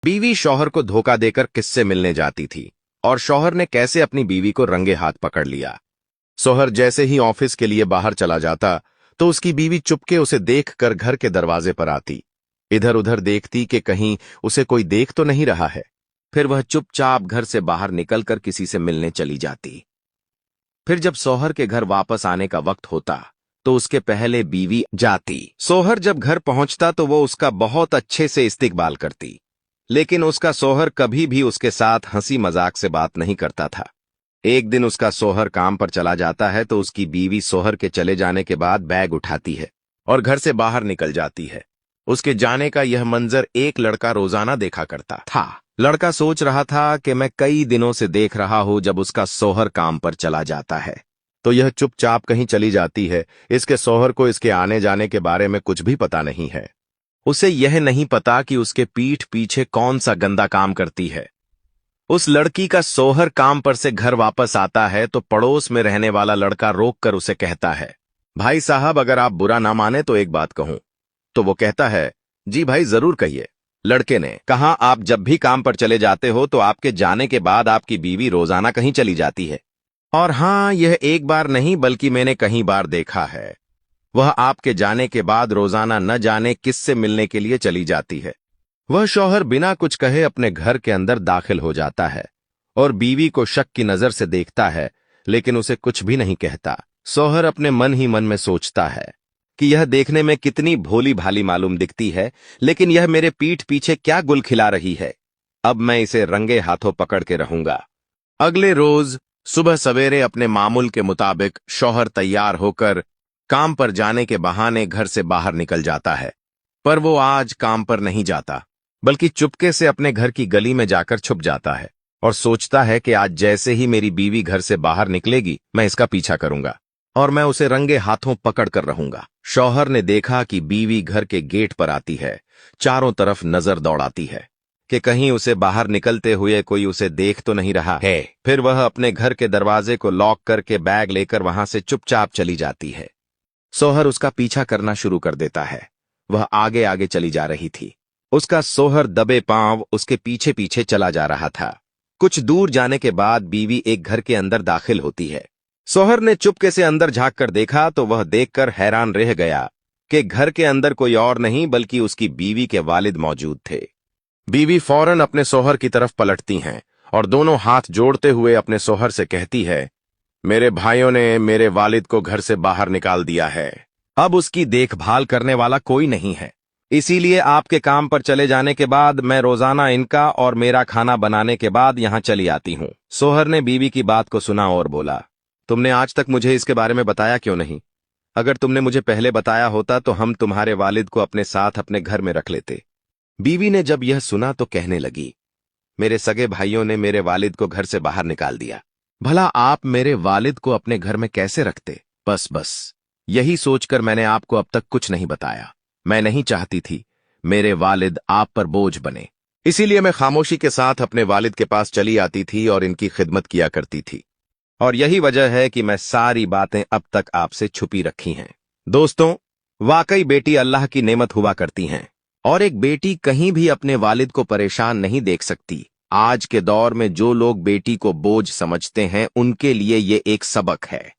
बीवी शौहर को धोखा देकर किससे मिलने जाती थी और शौहर ने कैसे अपनी बीवी को रंगे हाथ पकड़ लिया। शौहर जैसे ही ऑफिस के लिए बाहर चला जाता तो उसकी बीवी चुपके उसे देखकर घर के दरवाजे पर आती, इधर उधर देखती कि कहीं उसे कोई देख तो नहीं रहा है। फिर वह चुपचाप घर से बाहर निकलकर किसी से मिलने चली जाती। फिर जब शौहर के घर वापस आने का वक्त होता तो उसके पहले बीवी जाती। शौहर जब घर पहुंचता तो वो उसका बहुत अच्छे से इस्तकबाल करती, लेकिन उसका शौहर कभी भी उसके साथ हंसी मजाक से बात नहीं करता था। एक दिन उसका शौहर काम पर चला जाता है तो उसकी बीवी शौहर के चले जाने के बाद बैग उठाती है और घर से बाहर निकल जाती है। उसके जाने का यह मंजर एक लड़का रोजाना देखा करता था। लड़का सोच रहा था कि मैं कई दिनों से देख रहा हूं जब उसका शौहर काम पर चला जाता है तो यह चुपचाप कहीं चली जाती है। इसके शौहर को इसके आने जाने के बारे में कुछ भी पता नहीं है। उसे यह नहीं पता कि उसके पीठ पीछे कौन सा गंदा काम करती है। उस लड़की का शौहर काम पर से घर वापस आता है तो पड़ोस में रहने वाला लड़का रोककर उसे कहता है, भाई साहब अगर आप बुरा ना माने तो एक बात कहूं। तो वो कहता है, जी भाई जरूर कहिए। लड़के ने कहा, आप जब भी काम पर चले जाते हो तो आपके जाने के बाद आपकी बीवी रोजाना कहीं चली जाती है। और हां, यह एक बार नहीं बल्कि मैंने कई बार देखा है। वह आपके जाने के बाद रोजाना न जाने किससे मिलने के लिए चली जाती है। वह शौहर बिना कुछ कहे अपने घर के अंदर दाखिल हो जाता है और बीवी को शक की नजर से देखता है, लेकिन उसे कुछ भी नहीं कहता। शौहर अपने मन ही मन में सोचता है कि यह देखने में कितनी भोली भाली मालूम दिखती है, लेकिन यह मेरे पीठ पीछे क्या गुल खिला रही है। अब मैं इसे रंगे हाथों पकड़ के रहूंगा। अगले रोज सुबह सवेरे अपने मामूल के मुताबिक शौहर तैयार होकर काम पर जाने के बहाने घर से बाहर निकल जाता है, पर वो आज काम पर नहीं जाता बल्कि चुपके से अपने घर की गली में जाकर छुप जाता है और सोचता है कि आज जैसे ही मेरी बीवी घर से बाहर निकलेगी मैं इसका पीछा करूंगा और मैं उसे रंगे हाथों पकड़ कर रहूंगा। शौहर ने देखा कि बीवी घर के गेट पर आती है, चारों तरफ नजर दौड़ाती है कि कहीं उसे बाहर निकलते हुए कोई उसे देख तो नहीं रहा है। फिर वह अपने घर के दरवाजे को लॉक करके बैग लेकर वहां से चुपचाप चली जाती है। शौहर उसका पीछा करना शुरू कर देता है। वह आगे आगे चली जा रही थी। उसका शौहर दबे पांव उसके पीछे पीछे चला जा रहा था। कुछ दूर जाने के बाद बीवी एक घर के अंदर दाखिल होती है। शौहर ने चुपके से अंदर झांक कर देखा तो वह देखकर हैरान रह गया कि घर के अंदर कोई और नहीं बल्कि उसकी बीवी के वालिद मौजूद थे। बीवी फौरन अपने शौहर की तरफ पलटती हैं और दोनों हाथ जोड़ते हुए अपने शौहर से कहती है, मेरे भाइयों ने मेरे वालिद को घर से बाहर निकाल दिया है। अब उसकी देखभाल करने वाला कोई नहीं है, इसीलिए आपके काम पर चले जाने के बाद मैं रोजाना इनका और मेरा खाना बनाने के बाद यहां चली आती हूं। शौहर ने बीवी की बात को सुना और बोला, तुमने आज तक मुझे इसके बारे में बताया क्यों नहीं? अगर तुमने मुझे पहले बताया होता तो हम तुम्हारे वालिद को अपने साथ अपने घर में रख लेते। बीवी ने जब यह सुना तो कहने लगी, मेरे सगे भाइयों ने मेरे वालिद को घर से बाहर निकाल दिया, भला आप मेरे वालिद को अपने घर में कैसे रखते? बस यही सोचकर मैंने आपको अब तक कुछ नहीं बताया। मैं नहीं चाहती थी मेरे वालिद आप पर बोझ बने, इसीलिए मैं खामोशी के साथ अपने वालिद के पास चली आती थी और इनकी खिदमत किया करती थी। और यही वजह है कि मैं सारी बातें अब तक आपसे छुपी रखी हैं। दोस्तों, वाकई बेटी अल्लाह की नेमत हुआ करती हैं और एक बेटी कहीं भी अपने वालिद को परेशान नहीं देख सकती। आज के दौर में जो लोग बेटी को बोझ समझते हैं उनके लिए ये एक सबक है।